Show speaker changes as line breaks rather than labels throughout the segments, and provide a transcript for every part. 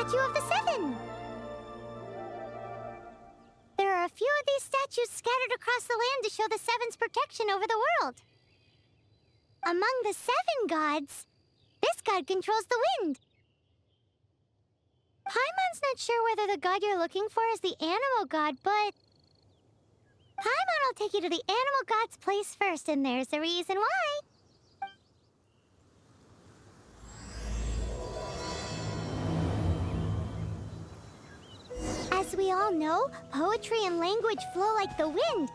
statue of the Seven. There are a few of these statues scattered across the land to show the Seven's protection over the world. Among the 7 gods, this god controls the wind. Paimon's not sure whether the god you're looking for is the animal god, but Paimon will take you to the animal god's place first, and there's the reason why. As we all know, poetry and language flow like the wind.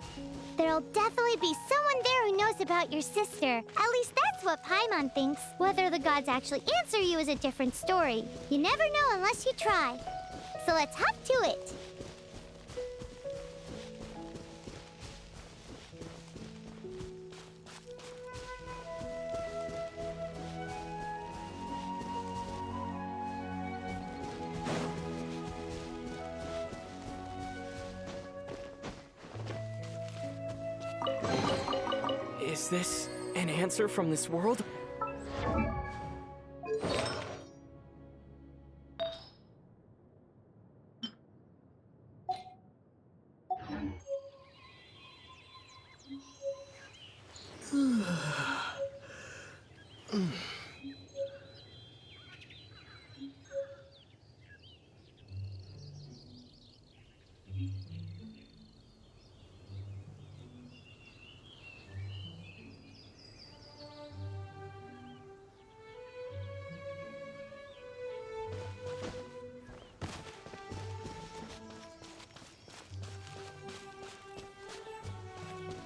There'll definitely be someone there who knows about your sister. At least that's what Paimon thinks. Whether the gods actually answer you is a different story. You never know unless you try. So let's hop to it.
Is this an answer from this world?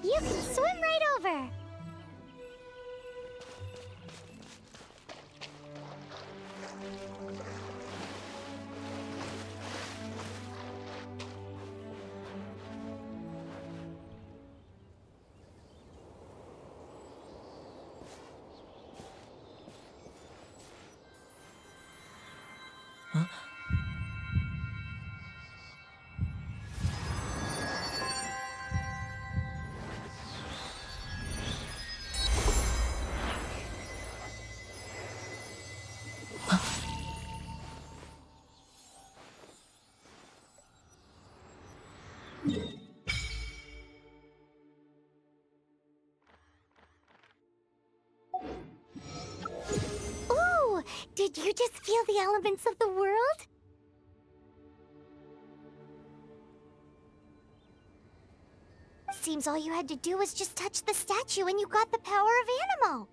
You can swim right over. Ooh, did you just feel the elements of the world? Seems all you had to do was just touch the statue and you got the power of Animo.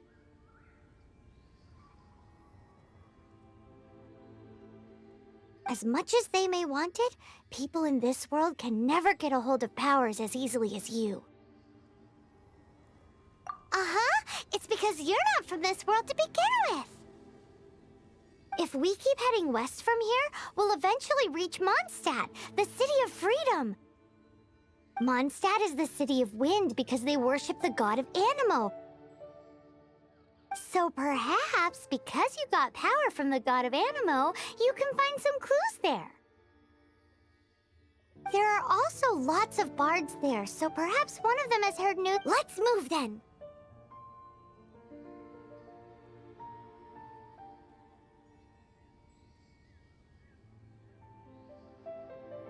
As much as they may want it, people in this world can never get a hold of powers as easily as you. Uh-huh, it's because you're not from this world to begin with. If we keep heading west from here, we'll eventually reach Mondstadt, the city of freedom. Mondstadt is the city of wind because they worship the god of Animo. So perhaps, because you got power from the god of Animo, you can find some clues there. There are also lots of bards there, so perhaps one of them has heard news. Let's move then!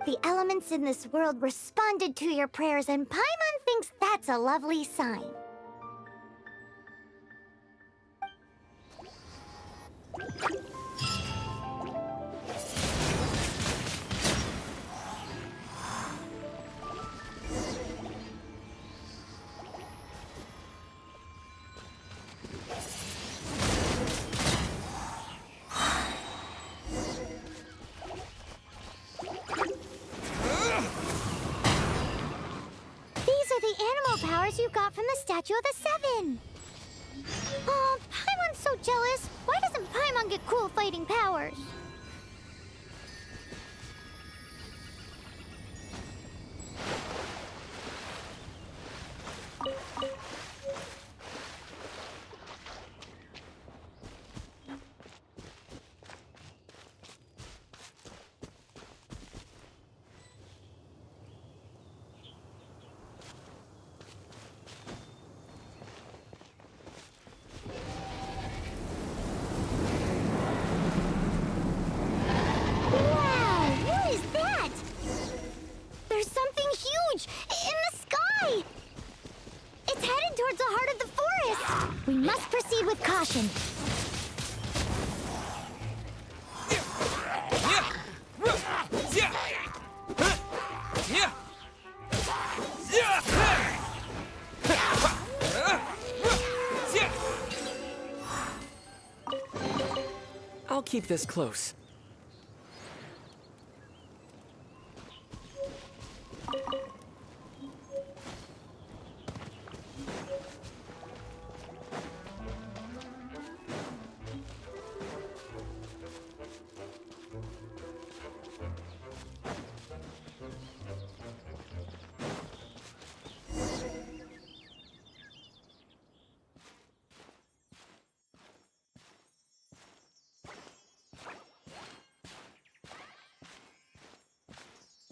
The elements in this world responded to your prayers, and Paimon thinks that's a lovely sign. The animal powers you got from the Statue of the Seven. Oh, Paimon's so jealous. Why doesn't Paimon get cool fighting powers?
I'll keep this close.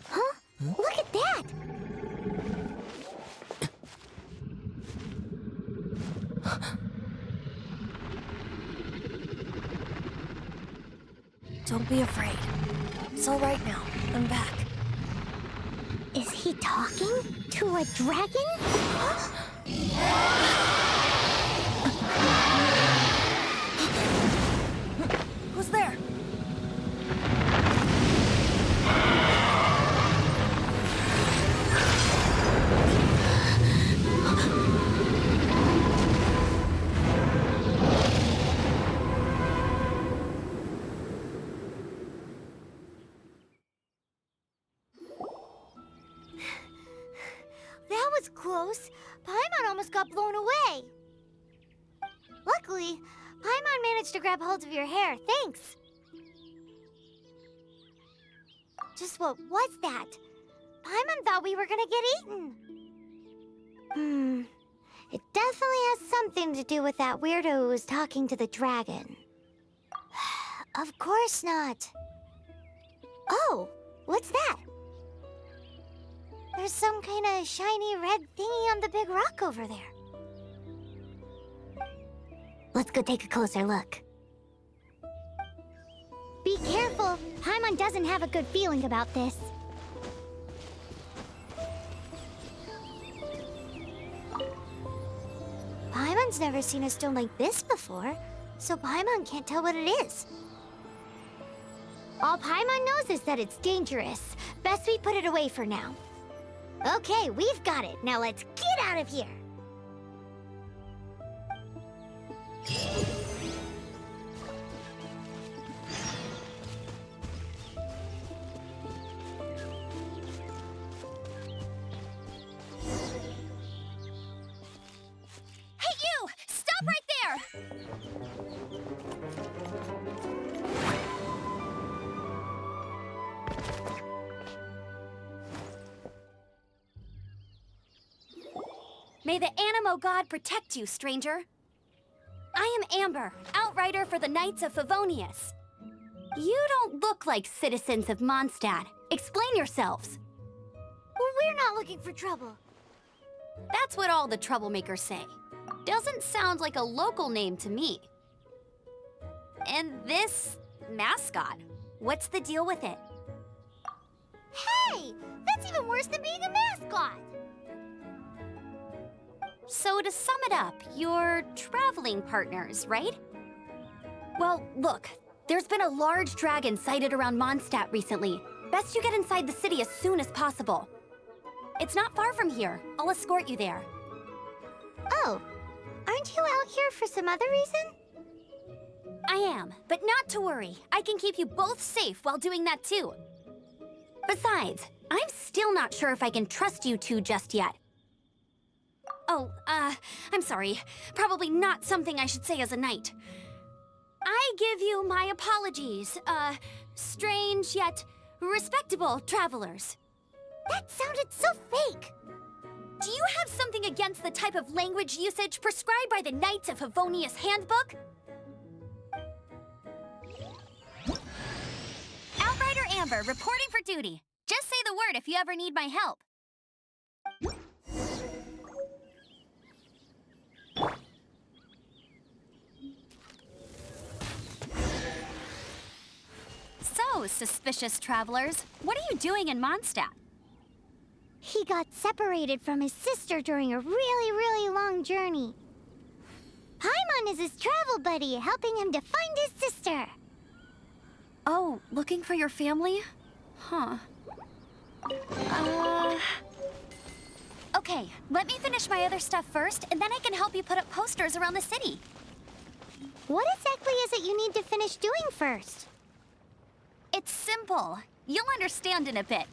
Huh? Look at that!
Don't be afraid. It's all right now. I'm back.
Is he talking to a dragon?
Who's there?
That was close. Paimon almost got blown away. Luckily, Paimon managed to grab hold of your hair. Thanks. Just what was that? Paimon thought we were gonna get eaten. It definitely has something to do with that weirdo who was talking to the dragon. Of course not. Oh, what's that? There's some kind of shiny red thingy on the big rock over there. Let's go take a closer look. Be careful! Paimon doesn't have a good feeling about this. Paimon's never seen a stone like this before, so Paimon can't tell what it is. All Paimon knows is that it's dangerous. Best we put it away for now. Okay, we've got it. Now let's get out of here.
Hey, you! Stop right there! May the Animo God protect you, stranger. I am Amber, outrider for the Knights of Favonius. You don't look like citizens of Mondstadt. Explain yourselves.
Well, we're not looking for trouble.
That's what all the troublemakers say. Doesn't sound like a local name to me. And this mascot, what's the deal with it?
Hey! That's even worse than being a mascot!
So to sum it up, you're traveling partners, right? Well, look, there's been a large dragon sighted around Mondstadt recently. Best you get inside the city as soon as possible. It's not far from here. I'll escort you there.
Oh, aren't you out here for some other reason?
I am, but not to worry. I can keep you both safe while doing that too. Besides, I'm still not sure if I can trust you two just yet. Oh, I'm sorry. Probably not something I should say as a knight. I give you my apologies, strange yet respectable travelers.
That sounded so fake!
Do you have something against the type of language usage prescribed by the Knights of Favonius Handbook? Outrider Amber, reporting for duty. Just say the word if you ever need my help. So, suspicious travelers, what are you doing in Mondstadt?
He got separated from his sister during a really long journey. Paimon is his travel buddy, helping him to find his sister.
Oh, looking for your family? Huh. Okay, let me finish my other stuff first, and then I can help you put up posters around the city.
What exactly is it you need to finish doing first?
It's simple. You'll understand in a bit.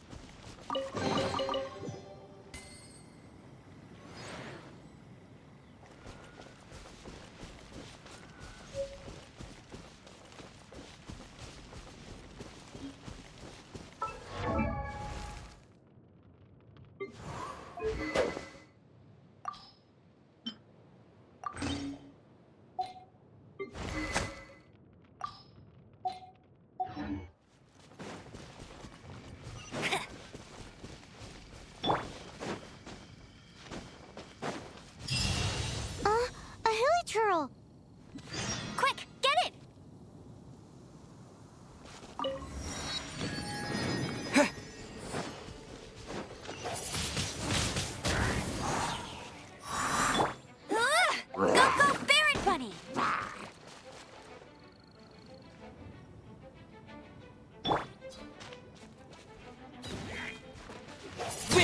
A hilichurl!
Quick, get it! Go, Barret Bunny!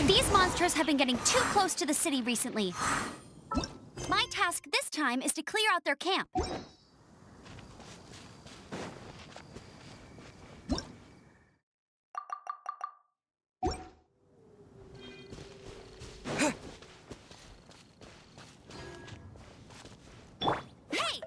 These monsters have been getting too close to the city recently. My task this time is to clear out their camp. Hey!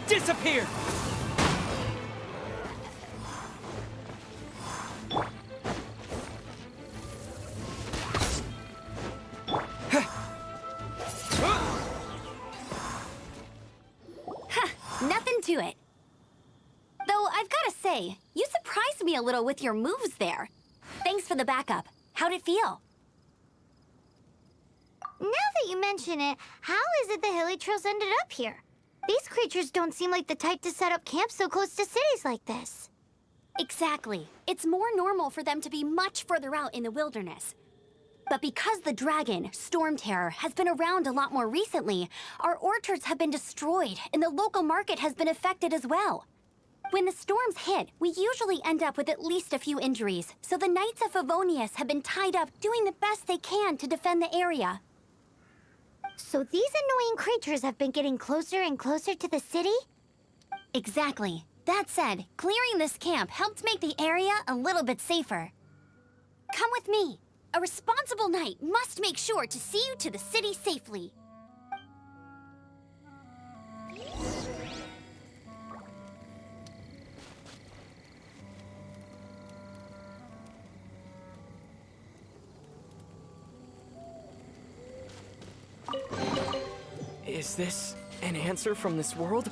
Disappear!
Nothing to it. Though I've gotta say, you surprised me a little with your moves there. Thanks for the backup. How'd it feel?
Now that you mention it, how is it the hilichurls ended up here? These creatures don't seem like the type to set up camp so close to cities like this.
Exactly. It's more normal for them to be much further out in the wilderness. But because the dragon, Storm Terror, has been around a lot more recently, our orchards have been destroyed and the local market has been affected as well. When the storms hit, we usually end up with at least a few injuries, so the Knights of Favonius have been tied up doing the best they can to defend the area.
So these annoying creatures have been getting closer and closer to the city?
Exactly. That said, clearing this camp helped make the area a little bit safer. Come with me. A responsible knight must make sure to see you to the city safely.
Is this an answer from this world?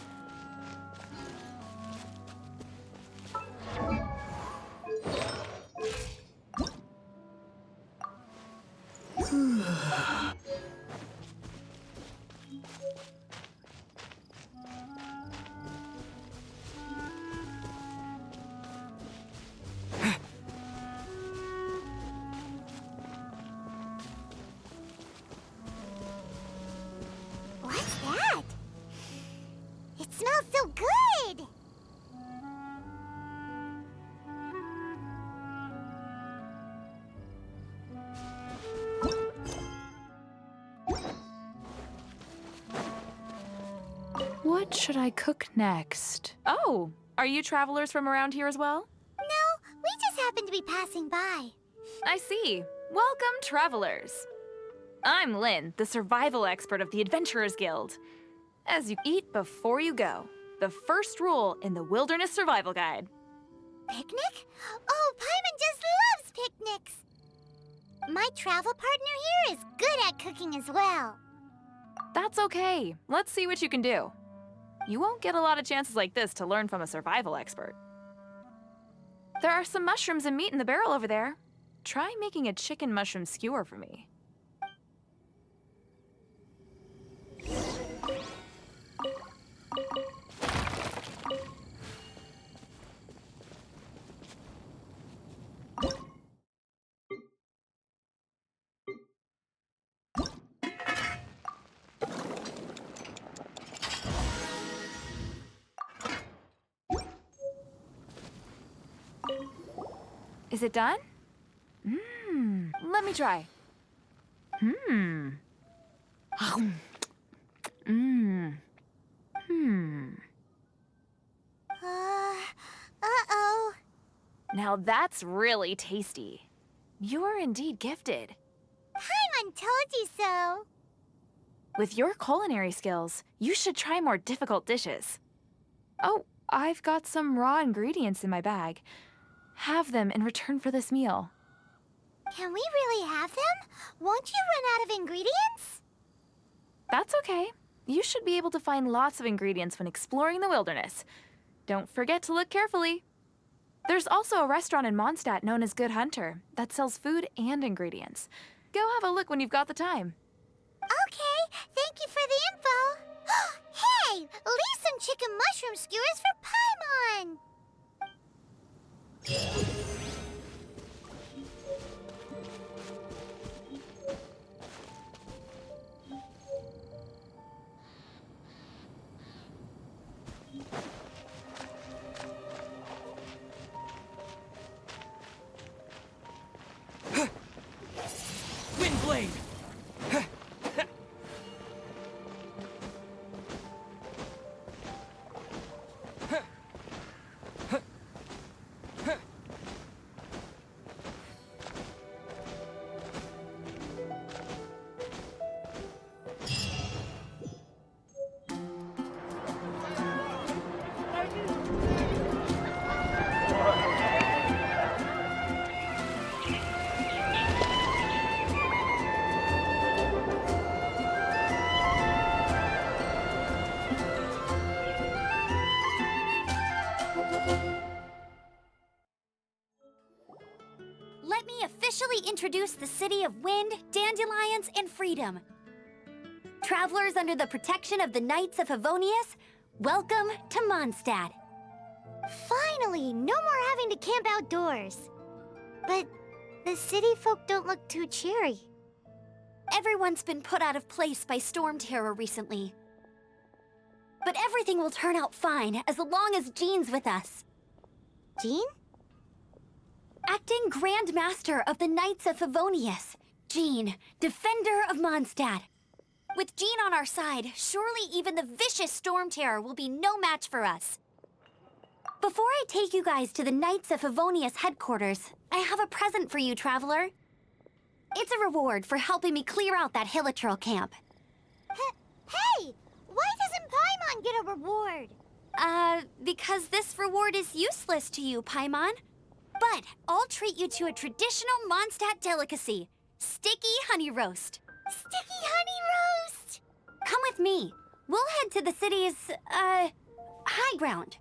What's that? It smells so good!
What should I cook next? Oh, are you travelers from around here as well?
No, we just happen to be passing by.
I see. Welcome, travelers. I'm Lynn, the survival expert of the Adventurers Guild. As you eat before you go, the first rule in the Wilderness Survival Guide.
Picnic? Oh, Paimon just loves picnics! My travel partner here is good at cooking as well.
That's okay. Let's see what you can do. You won't get a lot of chances like this to learn from a survival expert. There are some mushrooms and meat in the barrel over there. Try making a chicken mushroom skewer for me. Is it done? Let me try.
Uh-oh.
Now that's really tasty. You're indeed gifted.
Paimon told you so.
With your culinary skills, you should try more difficult dishes. Oh, I've got some raw ingredients in my bag. Have them in return for this meal.
Can we really have them? Won't you run out of ingredients?
That's okay. You should be able to find lots of ingredients when exploring the wilderness. Don't forget to look carefully. There's also a restaurant in Mondstadt known as Good Hunter that sells food and ingredients. Go have a look when you've got the time.
Okay, thank you for the info. Hey, leave some chicken mushroom skewers for Paimon.
Windblade!
Let me officially introduce the city of wind, dandelions, and freedom. Travelers under the protection of the Knights of Favonius, welcome to Mondstadt.
Finally, no more having to camp outdoors. But the city folk don't look too cheery.
Everyone's been put out of place by storm terror recently. But everything will turn out fine as long as Jean's with us.
Jean?
Acting Grand Master of the Knights of Favonius, Jean, Defender of Mondstadt. With Jean on our side, surely even the vicious storm terror will be no match for us. Before I take you guys to the Knights of Favonius headquarters, I have a present for you, Traveler. It's a reward for helping me clear out that Hilichurl camp.
Hey! Why doesn't Paimon get a reward?
Because this reward is useless to you, Paimon. But I'll treat you to a traditional Mondstadt delicacy, sticky honey roast.
Sticky honey roast!
Come with me. We'll head to the city's, high ground.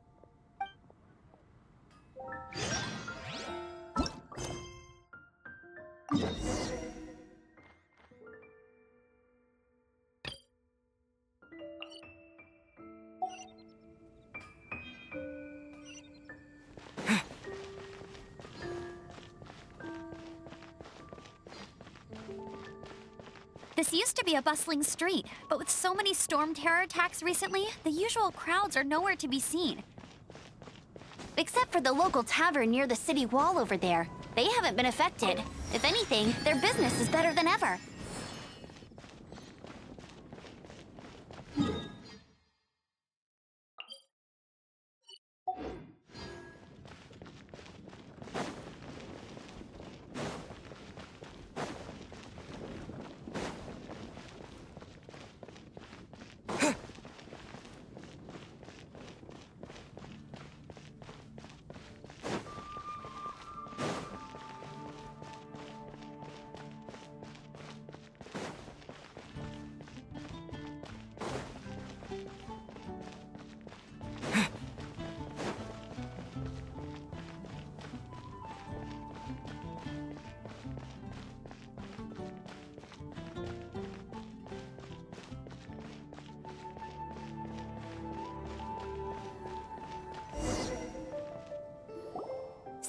This used to be a bustling street, but with so many storm terror attacks recently, the usual crowds are nowhere to be seen. Except for the local tavern near the city wall over there. They haven't been affected. If anything, their business is better than ever.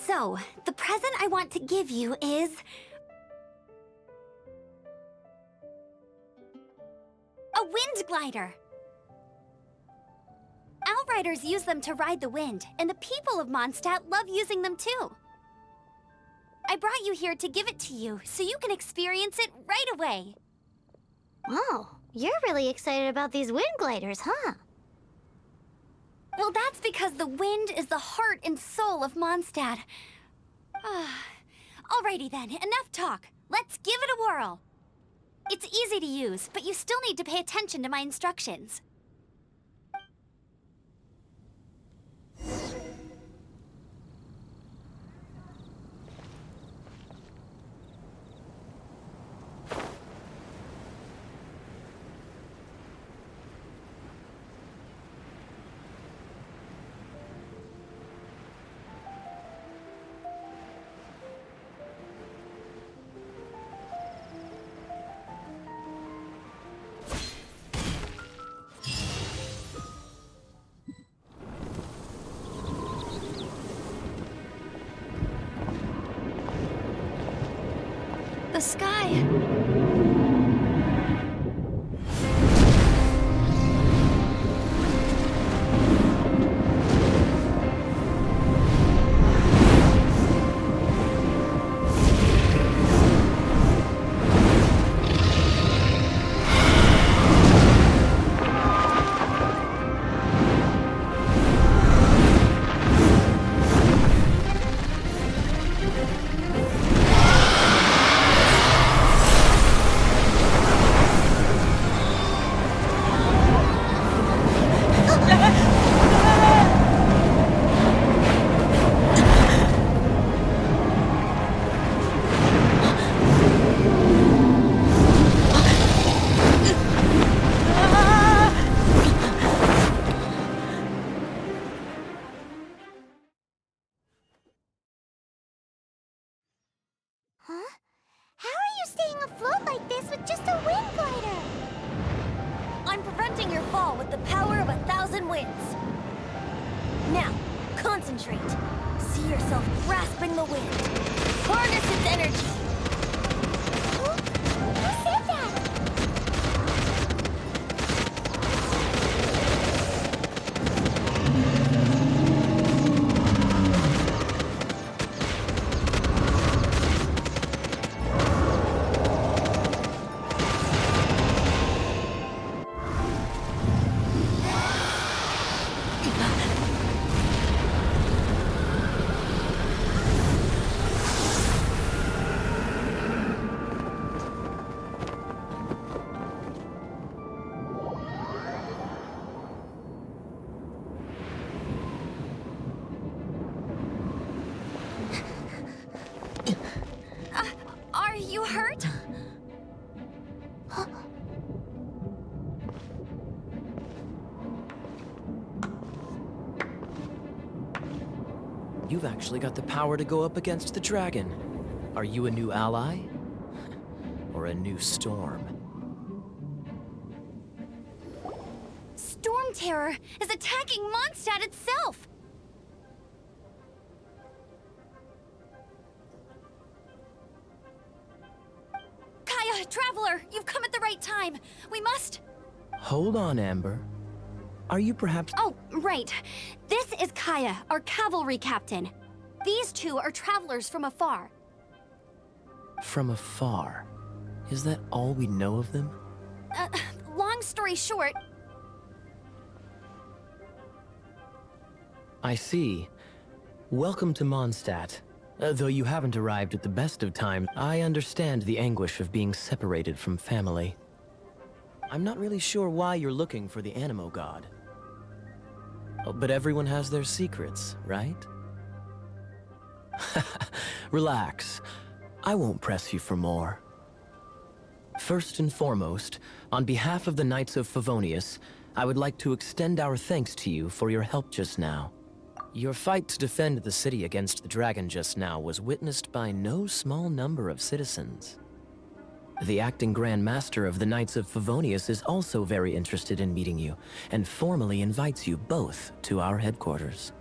So, the present I want to give you is... a wind glider! Outriders use them to ride the wind, and the people of Mondstadt love using them too. I brought you here to give it to you, so you can experience it right away.
Oh, you're really excited about these wind gliders, huh?
Well, that's because the wind is the heart and soul of Mondstadt. Alrighty then, enough talk. Let's give it a whirl. It's easy to use, but you still need to pay attention to my instructions. The sky.
Huh? How are you staying afloat like this with just a wind glider?
I'm preventing your fall with the power of 1,000 winds. Now, concentrate. See yourself grasping the wind. Harness its energy.
Who said that?
Are you hurt?
You've actually got the power to go up against the dragon. Are you a new ally? Or a new storm?
Storm Terror is attacking Mondstadt itself! Kaya, Traveler, you've come at the right time. We must...
Hold on, Amber. Are you perhaps...
Oh, right. This is Kaya, our cavalry captain. These two are travelers from afar.
From afar? Is that all we know of them?
Long story short...
I see. Welcome to Mondstadt. Though you haven't arrived at the best of times, I understand the anguish of being separated from family. I'm not really sure why you're looking for the Animo God. But everyone has their secrets, right? Relax. I won't press you for more. First and foremost, on behalf of the Knights of Favonius, I would like to extend our thanks to you for your help just now. Your fight to defend the city against the dragon just now was witnessed by no small number of citizens. The acting Grand Master of the Knights of Favonius is also very interested in meeting you, and formally invites you both to our headquarters.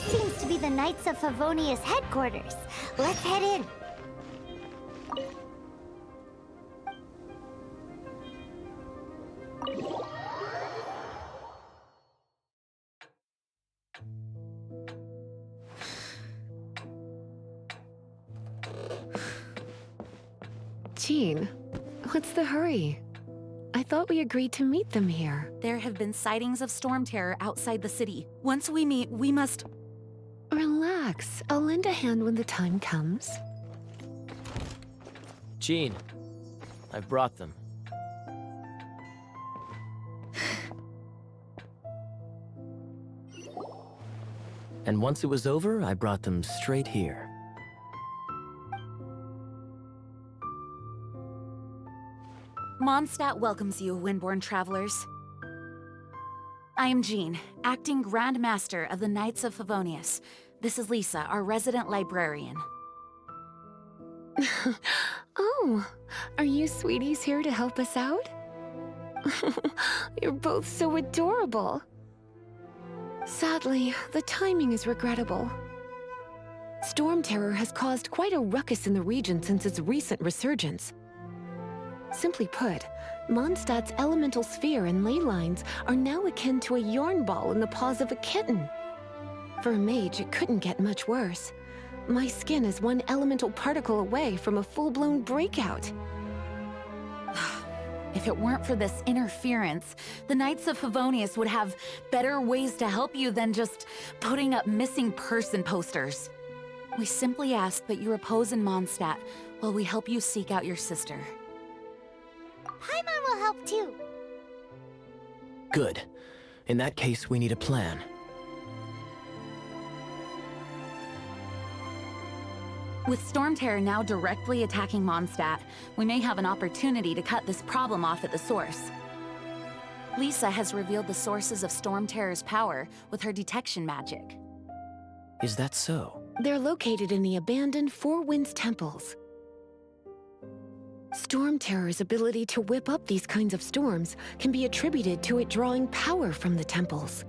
seems to be the Knights of Favonius headquarters. Let's head in.
Jean, what's the hurry? I thought we agreed to meet them here.
There have been sightings of storm terror outside the city. Once we meet, we must...
Relax. I'll lend a hand when the time comes.
Jean, I've brought them. And once it was over, I brought them straight here.
Mondstadt welcomes you, Windborn travelers. I am Jean, acting Grand Master of the Knights of Favonius. This is Lisa, our resident librarian.
Oh, are you sweeties here to help us out? You're both so adorable. Sadly, the timing is regrettable. Storm terror has caused quite a ruckus in the region since its recent resurgence. Simply put, Mondstadt's elemental sphere and ley lines are now akin to a yarn ball in the paws of a kitten. For a mage, it couldn't get much worse. My skin is one elemental particle away from a full-blown breakout.
If it weren't for this interference, the Knights of Favonius would have better ways to help you than just putting up missing person posters. We simply ask that you repose in Mondstadt while we help you seek out your sister.
Paimon will help too.
Good. In that case, we need a plan.
With storm terror now directly attacking Mondstadt, we may have an opportunity to cut this problem off at the source. Lisa has revealed the sources of storm terror's power with her detection magic.
Is that so?
They're located in the abandoned Four Winds temples. Storm terror's ability to whip up these kinds of storms can be attributed to it drawing power from the temples.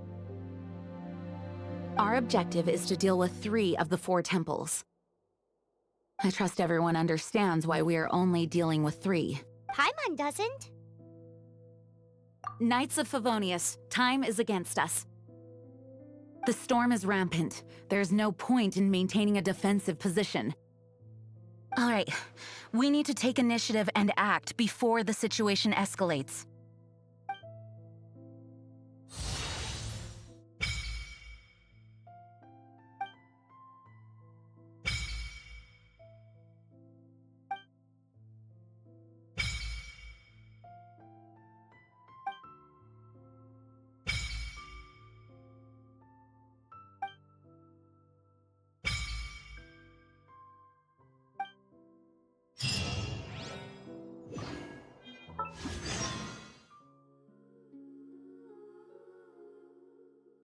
Our objective is to deal with 3 of the 4 temples. I trust everyone understands why we are only dealing with 3.
Paimon doesn't.
Knights of Favonius, time is against us. The storm is rampant. There's no point in maintaining a defensive position. All right, we need to take initiative and act before the situation escalates.